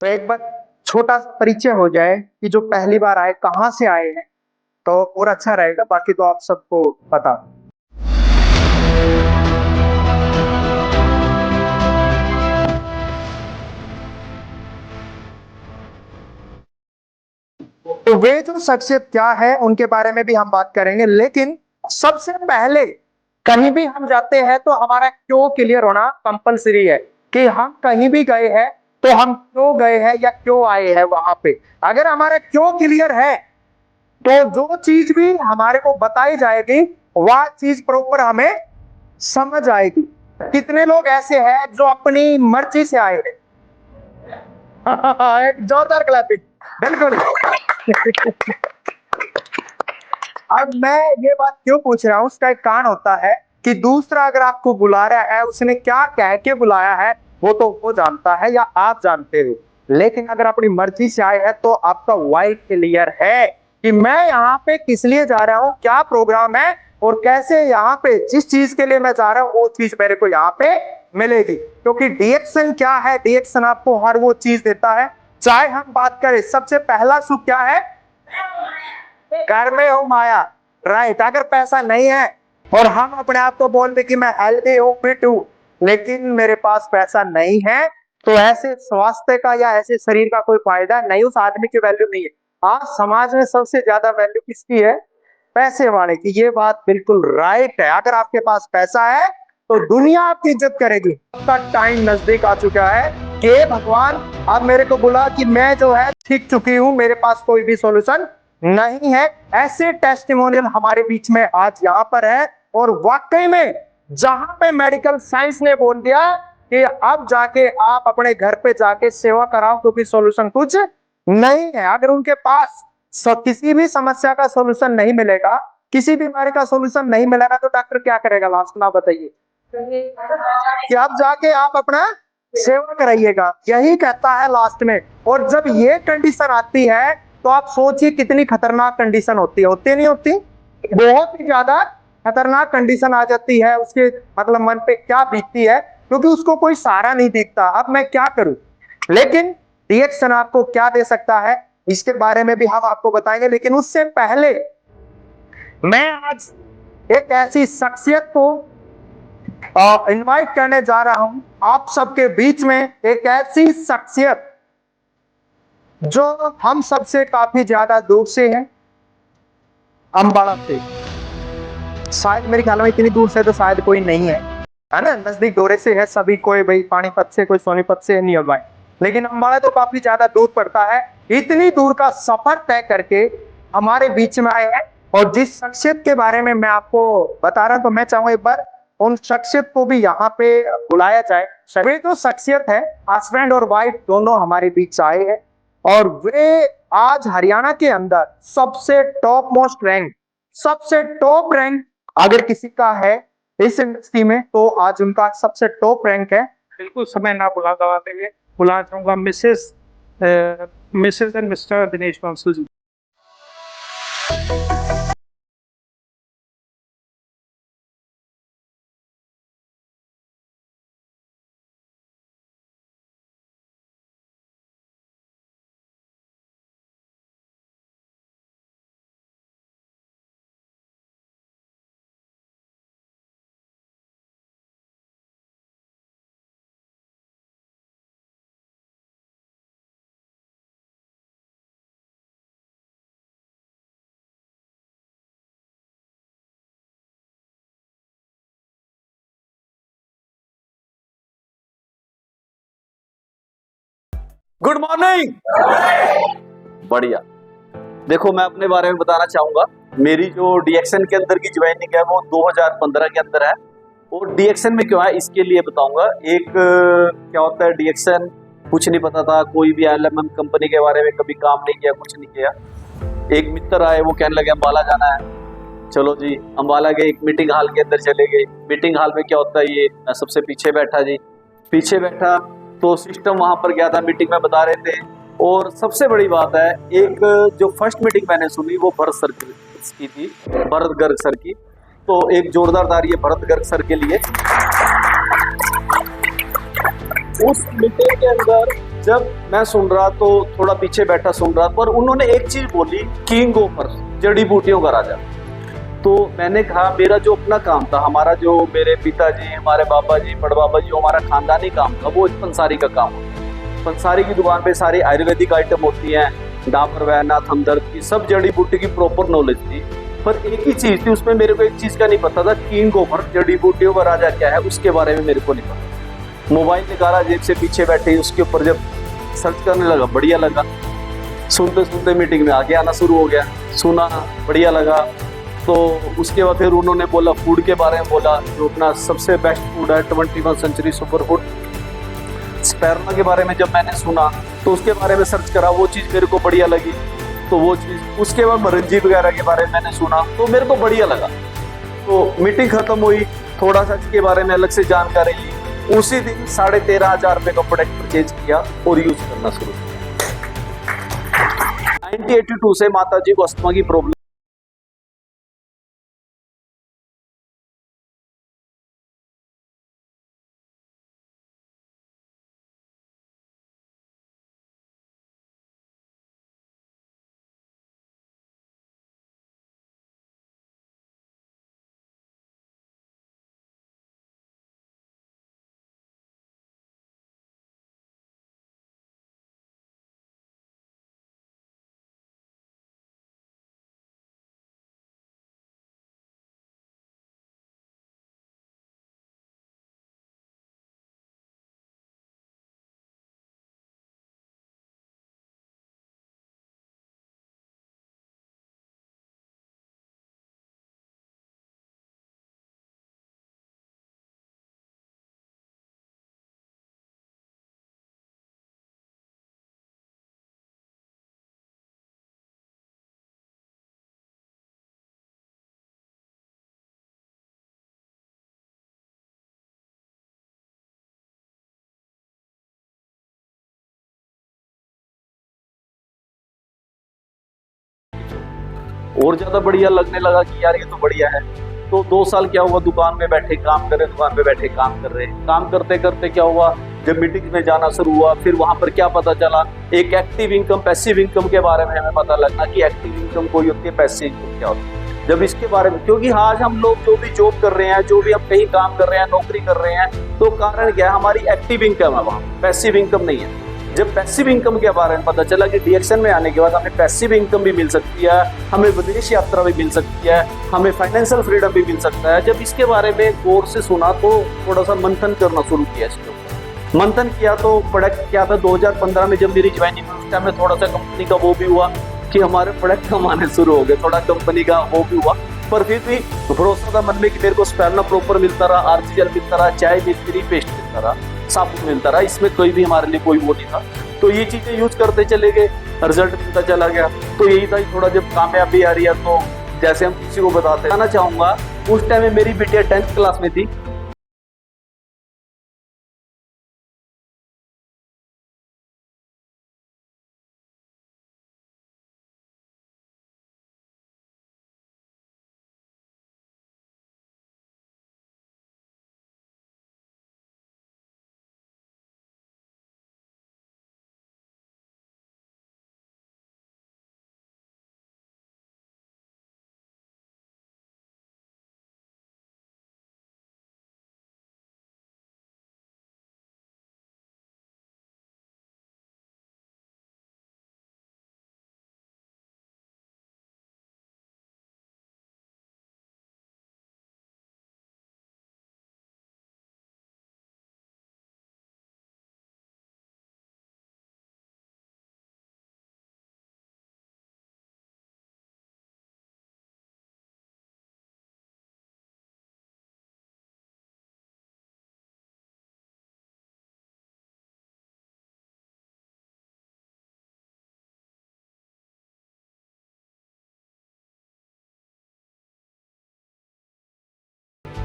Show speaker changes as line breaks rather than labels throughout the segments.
तो एक बार छोटा सा परिचय हो जाए कि जो पहली बार आए कहाँ से आए हैं, तो और अच्छा रहेगा। बाकी तो आप सबको पता। तो वे जो शख्सियत क्या है उनके बारे में भी हम बात करेंगे, लेकिन सबसे पहले कहीं भी हम जाते हैं तो हमारा क्यों क्लियर होना कंपलसरी है कि हम कहीं भी गए हैं तो हम क्यों गए हैं या क्यों आए हैं वहां पे। अगर हमारा क्यों क्लियर है तो जो चीज भी हमारे को बताई जाएगी वह चीज प्रॉपर हमें समझ आएगी। कितने लोग ऐसे हैं जो अपनी मर्जी से आए हैं? एक जोरदार क्लैपिंग। बिल्कुल। अब मैं ये बात क्यों पूछ रहा हूं, उसका एक कारण होता है कि दूसरा अगर आपको बुला रहा है उसने क्या कह के बुलाया है वो तो वो जानता है या आप जानते हो, लेकिन अगर अपनी मर्जी से आए हैं तो आपका वाई क्लियर है कि मैं यहाँ पे किस लिए जा रहा हूँ, क्या प्रोग्राम है और कैसे यहाँ पे जिस चीज के लिए मैं जा रहा हूँ वो चीज मेरे को यहाँ पे मिलेगी। क्योंकि डीएक्शन क्या है, डीएक्शन आपको हर वो चीज देता है। चाहे हम बात करें, सबसे पहला सुख क्या है? घर में हो माया, राइट। अगर पैसा नहीं है और हम अपने आप को बोल दे कि मैं हेल्दी हूँ, फिट हूँ, लेकिन मेरे पास पैसा नहीं है, तो ऐसे स्वास्थ्य का या ऐसे शरीर का कोई फायदा नहीं, उस आदमी की वैल्यू नहीं है। आज समाज में सबसे ज्यादा वैल्यू किसकी है? पैसे वाले की। ये बात बिल्कुल राइट है। अगर आपके पास पैसा है तो दुनिया आपकी इज्जत करेगी। आपका टाइम नजदीक आ चुका है कि भगवान अब मेरे को बुला कि मैं जो है सीख चुकी हूँ, मेरे पास कोई भी सॉल्यूशन नहीं है। ऐसे टेस्टिमोनियल हमारे बीच में आज यहाँ पर है। और वाकई में जहां पे मेडिकल साइंस ने बोल दिया कि अब जाके आप अपने घर पे जाके सेवा कराओ क्योंकि सॉल्यूशन कुछ नहीं है। अगर उनके पास किसी भी समस्या का सॉल्यूशन नहीं मिलेगा, किसी बीमारी का सॉल्यूशन नहीं मिलेगा, तो डॉक्टर क्या करेगा लास्ट में? बताइए कि अब जाके आप अपना सेवा कराइएगा, यही कहता है लास्ट में। और जब ये कंडीशन आती है तो आप सोचिए कितनी खतरनाक कंडीशन होती है। होती नहीं होती? बहुत ही ज्यादा खतरनाक कंडीशन आ जाती है। उसके मतलब मन पे क्या बीतती है, क्योंकि उसको कोई सहारा नहीं दिखता। अब मैं क्या करूं? लेकिन रिएक्शन आपको क्या दे सकता है इसके बारे में भी हम आपको बताएंगे, लेकिन उससे पहले मैं आज एक ऐसी शख्सियत को इनवाइट करने जा रहा हूं आप सबके बीच में। एक ऐसी शख्सियत जो हम सबसे काफी ज्यादा दूर से है, अंबाला से। शायद मेरे ख्याल में इतनी दूर से तो शायद कोई नहीं है ना? नजदीक दौरे से है सभी, कोई भाई पानीपत से, कोई सोनीपत से नियर बाय, लेकिन अंबाला तो काफी ज्यादा दूर पड़ता है। इतनी दूर का सफर तय करके हमारे बीच में आए हैं। और जिस शख्सियत के बारे में मैं आपको बता रहा हूं, तो मैं चाहूंगा एक बार उन शख्सियत को भी यहाँ पे बुलाया जाए। वे जो शख्सियत है, हस्बैंड और वाइफ दोनों हमारे बीच आए हैं और वे आज हरियाणा के अंदर सबसे टॉप मोस्ट रैंक, सबसे टॉप रैंक अगर किसी का है इस इंडस्ट्री में तो आज उनका सबसे टॉप रैंक है। बिल्कुल समय ना बुला गवाते हुए बुलाना चाहूंगा Mrs and Mr Dinesh Bansal ji.
Good morning. बढ़िया। देखो, मैं अपने बारे में बताना चाहूंगा। मेरी जो डीएक्शन के अंदर की ज्वाइनिंग है वो 2015 के अंदर है। और डीएक्शन में क्यों है इसके लिए बताऊंगा। एक क्या होता है डीएक्शन, कुछ नहीं पता था, कोई भी एलएमएम कंपनी के बारे में कभी काम नहीं किया, कुछ नहीं किया। एक मित्र आए, वो कहने लगे अम्बाला जाना है, चलो जी अम्बाला गए। एक मीटिंग हॉल के अंदर चले गए। मीटिंग हॉल में क्या होता है, ये मैं सबसे पीछे बैठा जी, पीछे बैठा तो सिस्टम वहां पर गया था, मीटिंग में बता रहे थे। और सबसे बड़ी बात है, एक जो फर्स्ट मीटिंग मैंने सुनी वो भरत सर की थी, भरत गर्ग सर की। तो एक जोरदार ताली भरत गर्ग सर के लिए। उस मीटिंग के अंदर जब मैं सुन रहा तो थोड़ा पीछे बैठा सुन रहा, पर उन्होंने एक चीज बोली, किंग ऑफर, जड़ी बूटियों का राजा। तो मैंने कहा मेरा जो अपना काम था, हमारा जो मेरे पिताजी, हमारे बाबा जी, बड़बाबा जी, जो हमारा खानदानी काम था वो पंसारी का काम होता है। पंसारी की दुकान पे सारी आयुर्वेदिक आइटम होती हैं, डाबर, वैद्यनाथ, हमदर्द की सब जड़ी बूटी की प्रॉपर नॉलेज थी। पर एक ही चीज थी उसमें, मेरे को एक चीज का नहीं पता था, किंग ऑफर, जड़ी बूटियों का राजा क्या है उसके बारे में मेरे को नहीं पता। मोबाइल निकाला जेब से, पीछे बैठे उसके ऊपर जब सर्च करने लगा, बढ़िया लगा। सुनते सुनते मीटिंग में आगे आना शुरू हो गया, सुना, बढ़िया लगा। तो उसके बाद फिर उन्होंने बोला, फूड के बारे में बोला, जो अपना सबसे बेस्ट फूड है 21 सेंचुरी सुपर फूड। स्पैरुला के बारे में जब मैंने सुना तो उसके बारे में सर्च करा, वो चीज़ मेरे को बढ़िया लगी। तो वो चीज़, उसके बाद मरंजी वगैरह के बारे में मैंने सुना तो मेरे को बढ़िया लगा। तो मीटिंग खत्म हुई, थोड़ा सा इसके बारे में अलग से जानकारी ली। उसी दिन 13,500 रुपये का प्रोडक्ट परचेज किया और यूज करना शुरू किया। 1982 से माता जी को अस्थमा की प्रॉब्लम, और ज्यादा बढ़िया लगने लगा कि यार ये तो बढ़िया है। तो 2 साल क्या हुआ, दुकान में बैठे काम कर रहे, दुकान पे बैठे काम कर रहे, काम करते करते क्या हुआ, जब मीटिंग में जाना शुरू हुआ, फिर वहां पर क्या पता चला, एक एक्टिव इनकम, पैसिव इनकम के बारे में हमें पता लगना कि एक्टिव इनकम कोई होती है, पैसिव इनकम क्या होती है। जब इसके बारे में, क्योंकि आज हम लोग जो भी जॉब कर रहे हैं, जो भी हम कहीं काम कर रहे हैं, नौकरी कर रहे हैं, तो कारण क्या है, हमारी एक्टिव इनकम है, वहाँ पैसिव इनकम नहीं है। जब पैसिव इनकम के बारे में पता चला कि डीएक्शन में आने के बाद हमें पैसिव इनकम भी मिल सकती है, हमें विदेश यात्रा भी मिल सकती है, हमें फाइनेंशियल फ्रीडम भी मिल सकता है, जब इसके बारे में गौर से सुना तो थोड़ा सा मंथन करना शुरू किया। इसके ऊपर मंथन किया तो प्रोडक्ट क्या था, 2015 में जब मेरी ज्वाइनिंग हुई उस टाइम में थोड़ा सा कंपनी का वो भी हुआ कि हमारे प्रोडक्ट कम आने शुरू हो गए, थोड़ा कंपनी का वो भी हुआ। पर फिर भी भरोसा था मन में कि मेरे को स्पैरुला प्रॉपर मिलता रहा, आर्टिजन मिलता रहा, चाय मिलती रही, पेस्ट मिलता रहा, साबुन मिलता रहा, इसमें कोई भी हमारे लिए कोई वो नहीं था। तो ये चीजें यूज करते चले गए, रिजल्ट मिलता चला गया। तो यही था, थोड़ा जब कामयाबी आ रही है तो जैसे हम किसी को बताते हैं, चाहूंगा उस टाइम में मेरी बिटिया 10th क्लास में थी।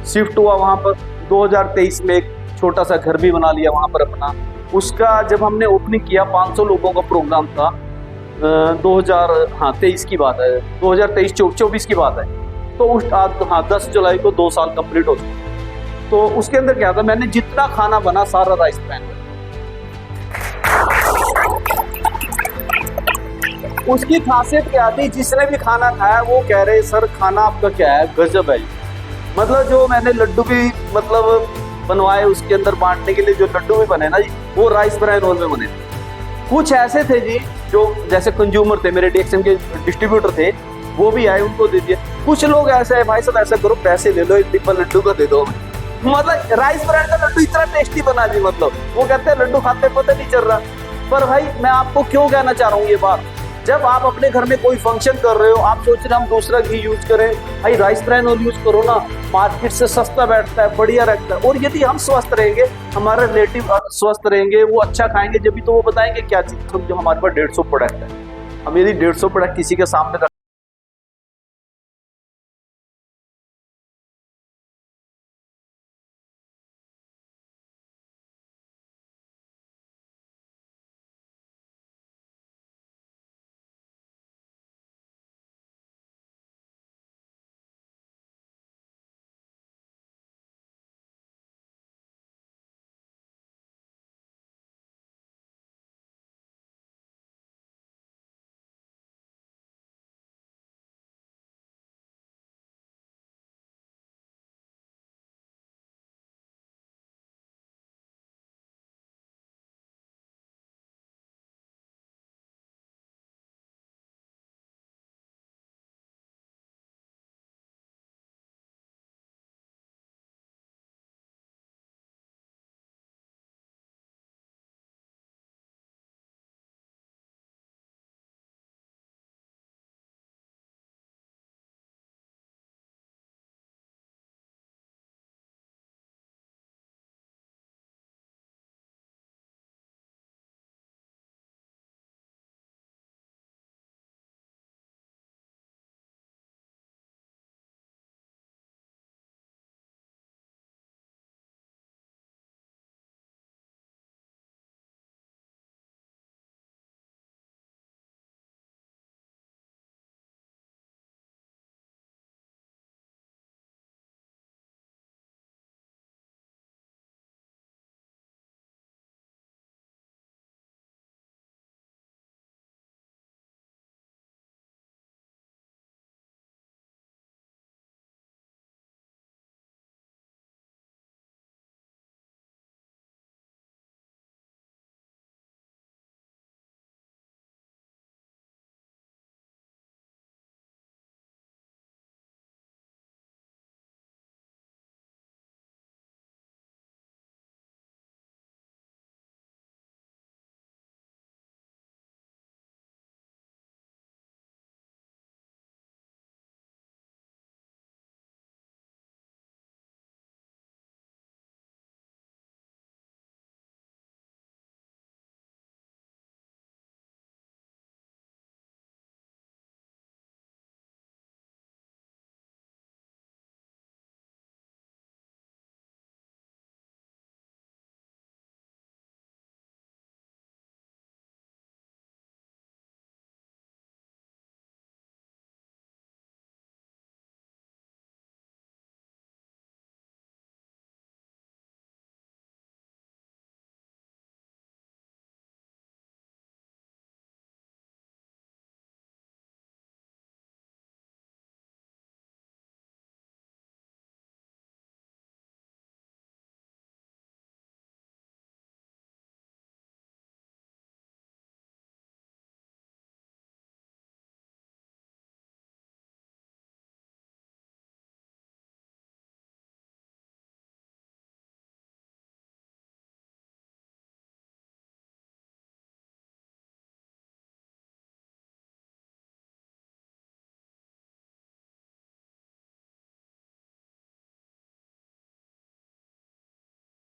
शिफ्ट हुआ वहां पर 2023 में, एक छोटा सा घर भी बना लिया वहां पर अपना। उसका जब हमने ओपनिंग किया 500 लोगों का प्रोग्राम था, 2023 की बात है, 2023-24 की बात है। तो उस 10 जुलाई को 2 साल कंप्लीट हो चुके। तो उसके अंदर क्या था, मैंने जितना खाना बना सारा राइस पैन उसकी खासियत क्या थी, जिसने भी खाना खाया वो कह रहे सर खाना आपका क्या है, गजब है ये। मतलब जो मैंने लड्डू भी मतलब बनवाए उसके अंदर बांटने के लिए, जो लड्डू भी बने ना जी, वो राइस ब्राइन रोल में बने थे। कुछ ऐसे थे जी जो जैसे कंज्यूमर थे, मेरे डीएक्सएम के डिस्ट्रीब्यूटर थे, वो भी आए, उनको दे दिए। कुछ लोग ऐसे है भाई साहब, ऐसा करो पैसे ले लो, एक डिब्बा लड्डू का दे दो। मतलब राइस ब्रांड का लड्डू इतना टेस्टी बना जी, मतलब वो कहते हैं लड्डू खाते पता नहीं चल रहा। पर भाई मैं आपको क्यों कहना चाह रहा हूँ ये बात, जब आप अपने घर में कोई फंक्शन कर रहे हो, आप सोच रहे हैं हम दूसरा घी यूज करें, भाई राइस ब्रान ऑयल यूज करो ना, मार्केट से सस्ता बैठता है, बढ़िया रहता है। और यदि हम स्वस्थ रहेंगे, हमारे रिलेटिव स्वस्थ रहेंगे, वो अच्छा खाएंगे, जब भी तो वो बताएंगे क्या चीज, जो हमारे पास 150 प्रोडक्ट है। हम यदि 150 प्रोडक्ट किसी के सामने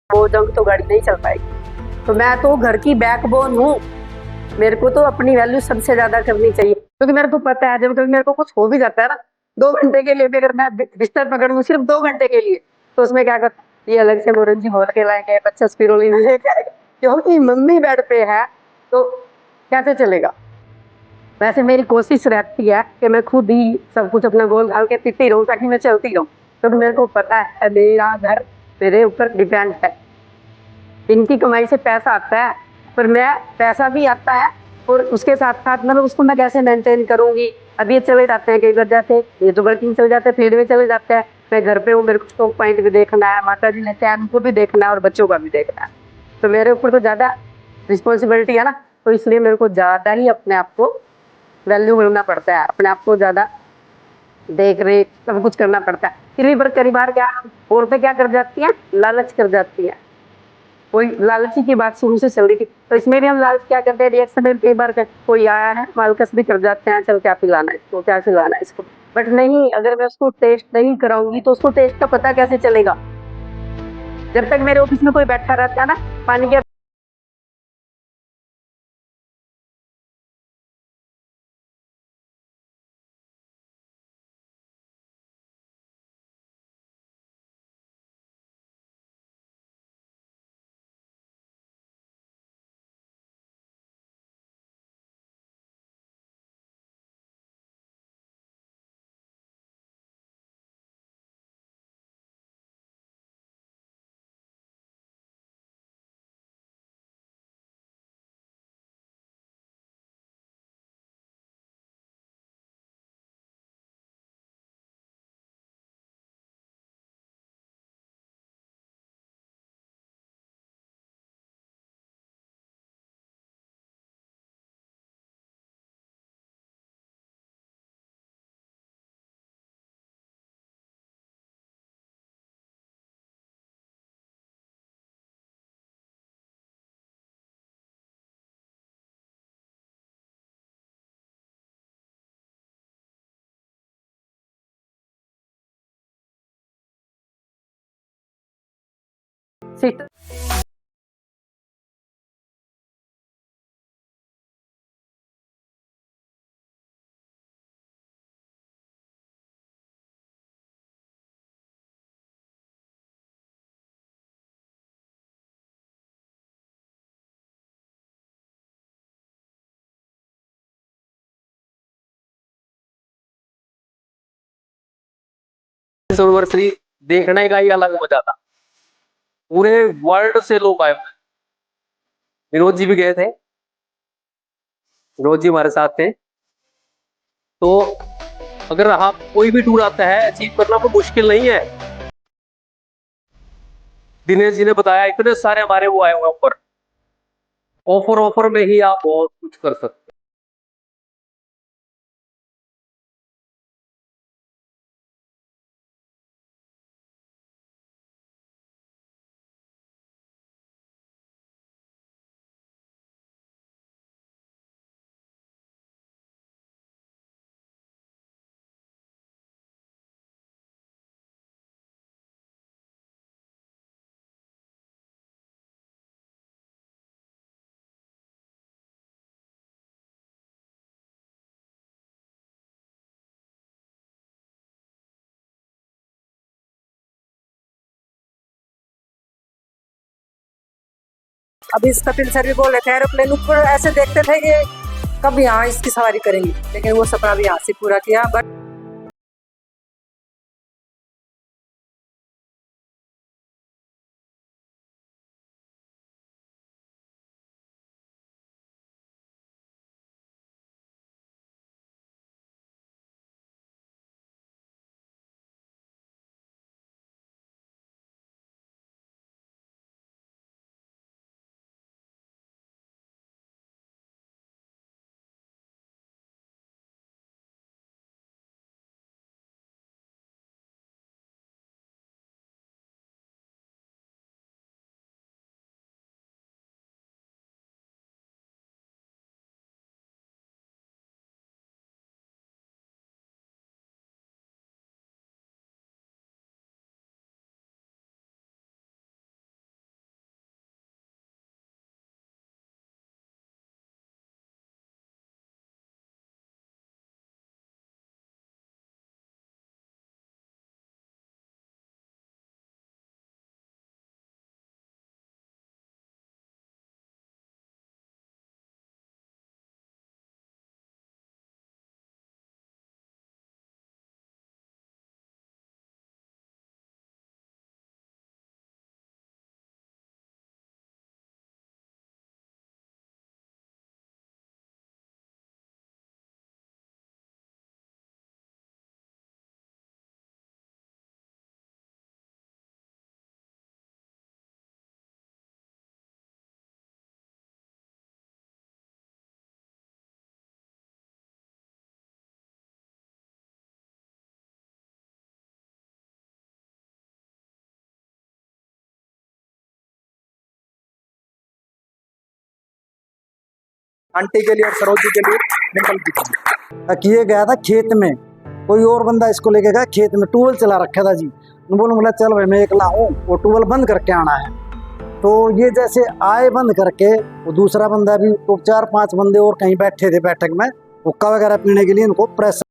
वो जंग तो गाड़ी नहीं चल पाएगी। तो मैं तो घर की बैकबोन हूँ, मेरे को तो अपनी वैल्यू सबसे ज्यादा करनी चाहिए, क्योंकि मेरे को पता है जब कभी मेरे को कुछ हो भी जाता है ना, 2 घंटे के लिए भी अगर मैं बिस्तर पकड़ लूँ सिर्फ 2 घंटे के लिए, तो उसमें क्या कर, ये अलग से मोरंजी घोल के लाएंगे, 50 पिरोली लेके आएंगे, क्योंकि मम्मी बेड पे है तो कैसे चलेगा। वैसे मेरी कोशिश रहती है कि मैं खुद ही सब कुछ अपना गोल घाल के पीती रहूँ ताकि मैं चलती रहूँ, क्योंकि मेरे को पता है मेरा घर मेरे ऊपर डिपेंड है। इनकी कमाई से पैसा आता है, पर मैं पैसा भी आता है और उसके साथ साथ मतलब उसको मैं कैसे मेंटेन करूंगी। अब ये चले जाते हैं कई बार, जैसे ये तो वर्किंग चले जाते हैं, फील्ड में चले जाते हैं, मैं घर पे हूँ, मेरे को स्टॉक पॉइंट भी देखना है, माता जी लेते हैं उनको भी देखना है और बच्चों का भी देखना है। तो मेरे ऊपर तो ज्यादा रिस्पॉन्सिबिलिटी है ना, तो इसलिए मेरे को ज्यादा ही अपने आप को वैल्यू मिलना पड़ता है, अपने आप को ज्यादा देख रेख सब कुछ करना पड़ता है। फिर भी पर कई बार क्या औरतें क्या कर जाती हैं, लालच कर जाती है। कोई लालची की बात शुरू से चल रही थी, तो इसमें भी हम लालच क्या करते हैं, रिएक्शन में कई बार कोई आया है मालकस भी कर जाते हैं, चल क्या पिलाना है इसको, क्या खिलाना है इसको। बट नहीं, अगर मैं उसको टेस्ट नहीं कराऊंगी तो उसको टेस्ट का पता कैसे चलेगा। जब तक मेरे ऑफिस में कोई बैठा रहता है ना, पानी के सिस्टम
एनिवर्सरी देखने का ही अलग मजा था। पूरे वर्ल्ड से लोग आए। विनोद जी भी गए थे, विनोद जी हमारे साथ थे। तो अगर आप कोई भी टूर आता है अचीव करना कोई मुश्किल नहीं है। दिनेश जी ने बताया इतने सारे हमारे वो आए हुए ऊपर, ऑफर ऑफर में ही आप बहुत कुछ कर सकते हैं।
अभी इस कपिल सर भी बोल रहे थे एरोप्लेन ऊपर ऐसे देखते थे कि कब यहाँ इसकी सवारी करेंगे, लेकिन वो सपना भी यहाँ से पूरा किया। बट
आंटी के लिए और सरोज जी के लिए, डिम्पल जी के लिए।
किए गया था खेत में, कोई और बंदा इसको लेके गया खेत में, ट्यूबवेल चला रखा था जी। बोला चल भाई मैं एकला हूँ, वो ट्यूबवेल बंद करके आना है। तो ये जैसे आए बंद करके, वो दूसरा बंदा भी, तो 4-5 बंदे और कहीं बैठे थे बैठक में, हुक्का वगैरह पीने के लिए इनको प्रेस।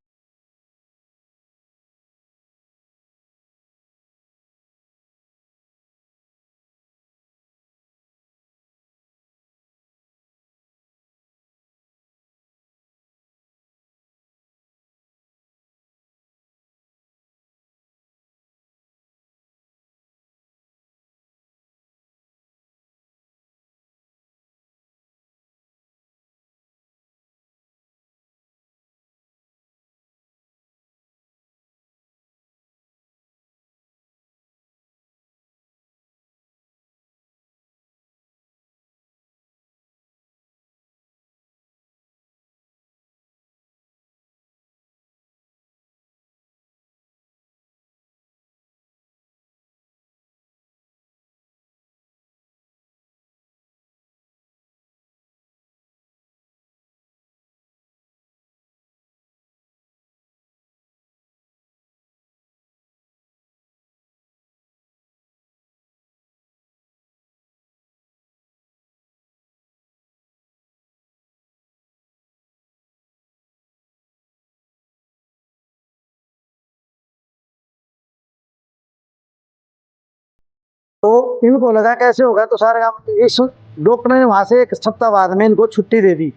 तो इनको लगा कैसे होगा, तो सारे काम इस डॉक्टर ने वहां से 1 सप्ताह बाद में इनको छुट्टी दे दी,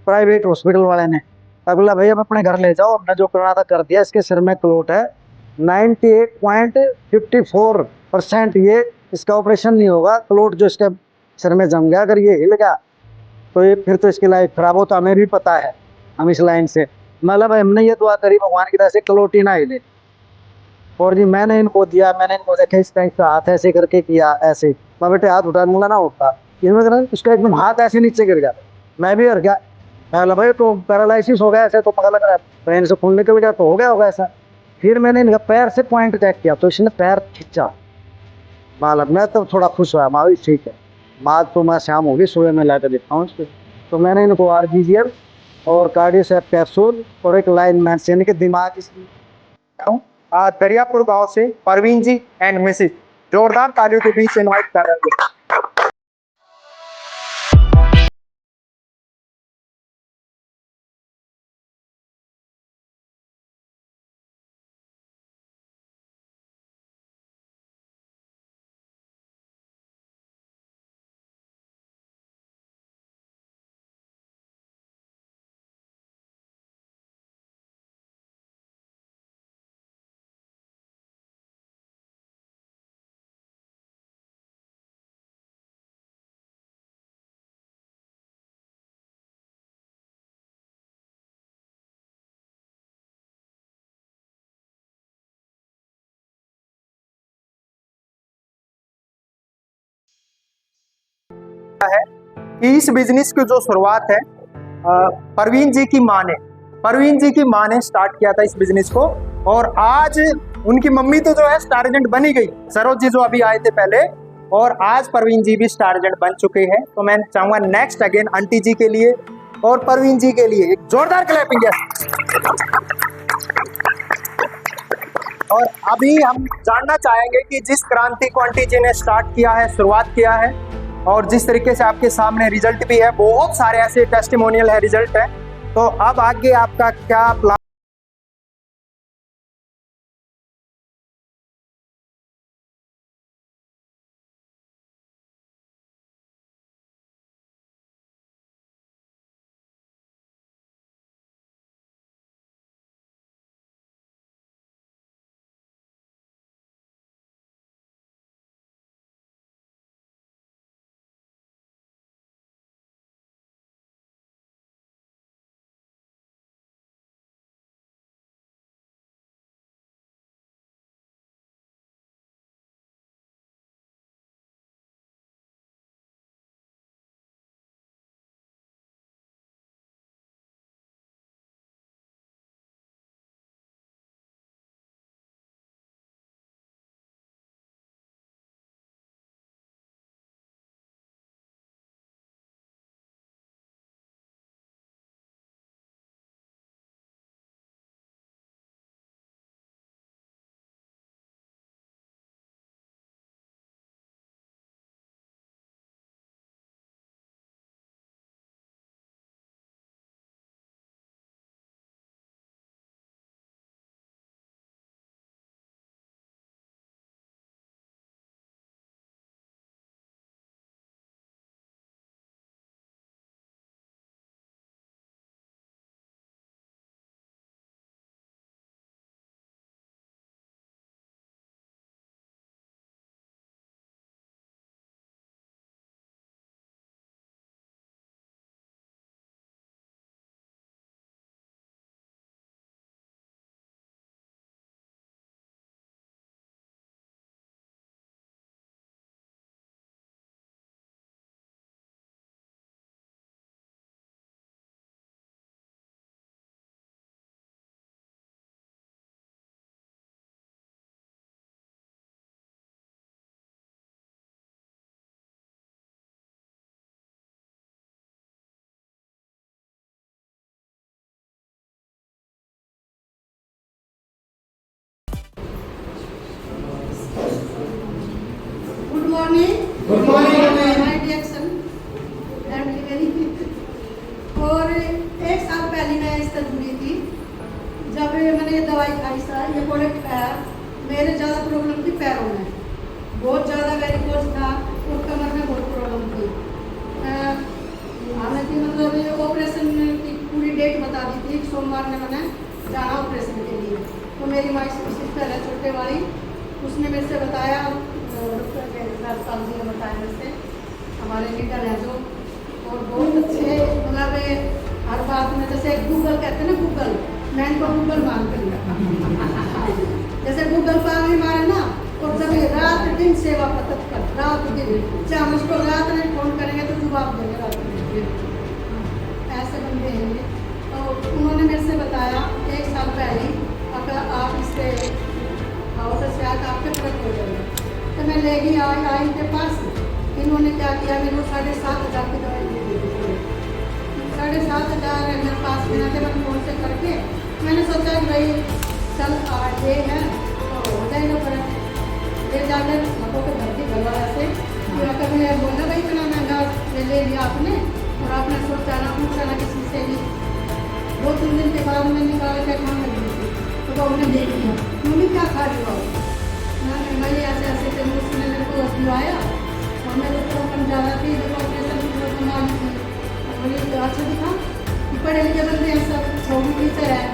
प्राइवेट हॉस्पिटल वाले ने। अब बोला भैया अपने घर ले जाओ, हमने जो करना था कर दिया, इसके सिर में क्लोट है 98.54%, ये इसका ऑपरेशन नहीं होगा, क्लोट जो इसके सिर में जम गया, अगर ये हिल गया तो ये फिर तो इसकी लाइफ खराब हो। तो हमें भी पता है, हम इस लाइन से, मतलब हमने ये दुआ करी भगवान की तरह से क्लोट ही ना हिले। और जी मैंने इनको दिया, मैंने इनको देखा इस टाइप का हाथ ऐसे करके किया, ऐसे मैं बेटे हाथ उठा दूंगा ना उठा, इसका एकदम हाथ ऐसे नीचे गिर गया, मैं भी हर गया। मैं बोला भाई तो पैरालिसिस हो गया ऐसे, तो पता लग रहा है ब्रेन से खून निकल गया, तो हो गया होगा ऐसा। फिर मैंने इनका पैर से पॉइंट चेक किया, तो इसने पैर खींचा, मालूम मैं तो थोड़ा खुश हुआ, माँ भी ठीक है, माँ तो मैं शाम होगी सुबह में ला कर देता हूँ उसको। तो मैंने इनको RGGL और कार्डियोसेप कैप्सूल और एक लाइन मैंस यानी कि दिमाग
हूँ दरियापुर गांव से परवीन जी एंड मिसिस, जोरदार तालियों के बीच इनवाइट कर रहे हैं। कि इस बिजनेस की जो शुरुआत है परवीन जी की माँ ने, परवीन जी की माँ ने स्टार्ट किया था इस बिजनेस को, और आज उनकी मम्मी तो जो है स्टार एजेंट बनी गई, सरोज जी जो अभी आए थे पहले, और आज परवीन जी भी स्टार एजेंट बन चुके हैं। तो मैं चाहूंगा नेक्स्ट अगेन आंटी जी के लिए और परवीन जी के लिए एक जोरदार क्लैपिंग है। और अभी हम जानना चाहेंगे कि जिस क्रांति को आंटी जी ने स्टार्ट किया है, शुरुआत किया है, और जिस तरीके से आपके सामने रिजल्ट भी है, बहुत सारे ऐसे टेस्टिमोनियल है, रिजल्ट है, तो अब आगे आपका क्या प्लान
मॉर्निंग माय डिएक्शन एंड डिलीवरी। और एक साल पहले मैं इस तरह जुड़ी थी, जब मैंने ये दवाई खाई सा, ये प्रोडक्ट खाया, मेरे ज़्यादा प्रॉब्लम थी पैरों में, बहुत ज़्यादा वेरिकोज था और कमर में बहुत प्रॉब्लम थी। हालांकि मतलब ये ऑपरेशन की पूरी डेट बता दी थी, सोमवार में मैंने जाना ऑपरेशन के लिए। तो मेरी माई सिस्टर है छोटे वाली, उसने मेरे से बताया, डॉक्टर के साल जी ने बताया मेरे से, हमारे लीडर हैं जो, और बहुत अच्छे मतलब हर बात में, जैसे गूगल कहते हैं ना, गूगल, मैं इनको गूगल मान कर लिया। जैसे गूगल पर नहीं मारे ना, और जब ये रात दिन सेवा तत्पर, रात दिन, चाहे हम उसको रात में फोन करेंगे तो जवाब देंगे रात दिन, ऐसे बंदे हैं। तो उन्होंने मेरे से बताया एक साल पहले, अगर आप इससे आओ तो शायद आपके फर्क हो जाएगा। तो मैं ले गई आई इनके पास, इन्होंने क्या किया, मेरे को 7,500 की दवाई दे दी। 7,500 मेरे पास बिना के मैंने फोन से करके मैंने सोचा कि भाई चल आज ये है तो हो जाएगा फर्क। ले जाकर लोगों के घर की घरवाला से अगर मैंने बोला भाई इतना महंगा ले लिया आपने, और आपने सोचा ना पूछा ना किसी से भी। 2-3 दिन के बाद मैं निकाल के खाने लगी थी, तो वो उन्हें देख लिया, मम्मी क्या खा रही हो? मैं ऐसे ऐसे थे, उसने मेरे को दिलाया और मेरे को कम ज़्यादा थी, जब ऑपरेशन की वो बीमारी थी, मुझे तो अच्छा दिखा कि पढ़े लिखे बंदे हैं सब, छोटी टीचर है,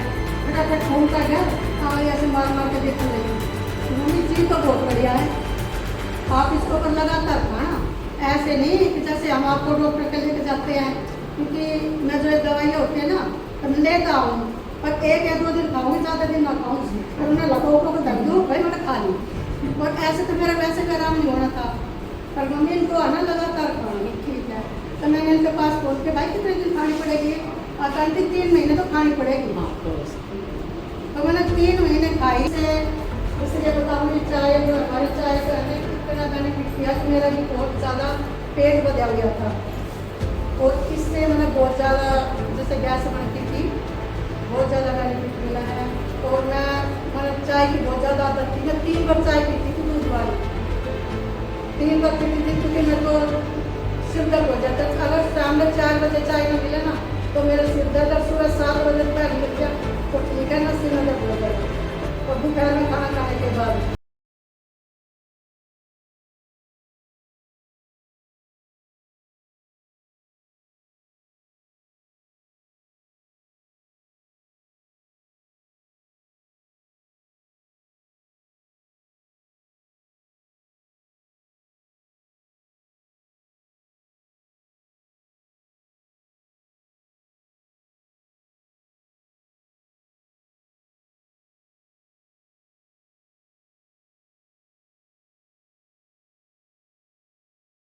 फटाफट फोन का गया और ऐसे मार मार के देखने लगी। तो मम्मी चीज़ तो बहुत बढ़िया है, आप इसको पर लगातार खाना, ऐसे नहीं कि जैसे हम आपको डॉक्टर के लेके जाते हैं, क्योंकि मैं जो दवाइयाँ होती हैं ना तो मैं लेता हूँ, पर 1 या 2 दिन खाऊंगी, ज़्यादा दिन ना खाऊँ, और उन्हें लगों को दर्द हो भाई मैंने खा ली। और ऐसे तो मेरा वैसे का आराम नहीं होना था, पर मम्मी इनको आना लगातार खाऊंगी, ठीक है। तो मैंने इनके पास पहुँच के भाई कितने दिन खानी पड़ेगी? आंटी 3 महीने तो खानी पड़ेगी। तो मैंने 3 महीने खाई से, इसलिए बताऊँगी चाय, जो हमारी चाय का कितना बेनिफिट किया कि मेरा भी बहुत ज़्यादा पेट बदल गया था, और इससे मैंने बहुत ज़्यादा जैसे गैस बनती थी, बहुत ज़्यादा बेनिफिट मिला है। और मैं मतलब चाय की बहुत ज़्यादा आदत थी, मैं 3 बार चाय पीती थी दूध वाली, 3 बार पीती थी, क्योंकि मेरे को सिर दर्द हो जाता है। अगर शाम में 4 बजे चाय न मिले ना तो मेरा सिर दर्द, सुबह 7 बजे पहले मिल जाए तो ठीक है ना, सिर में दर्द हो जाए। और दोपहर में खाना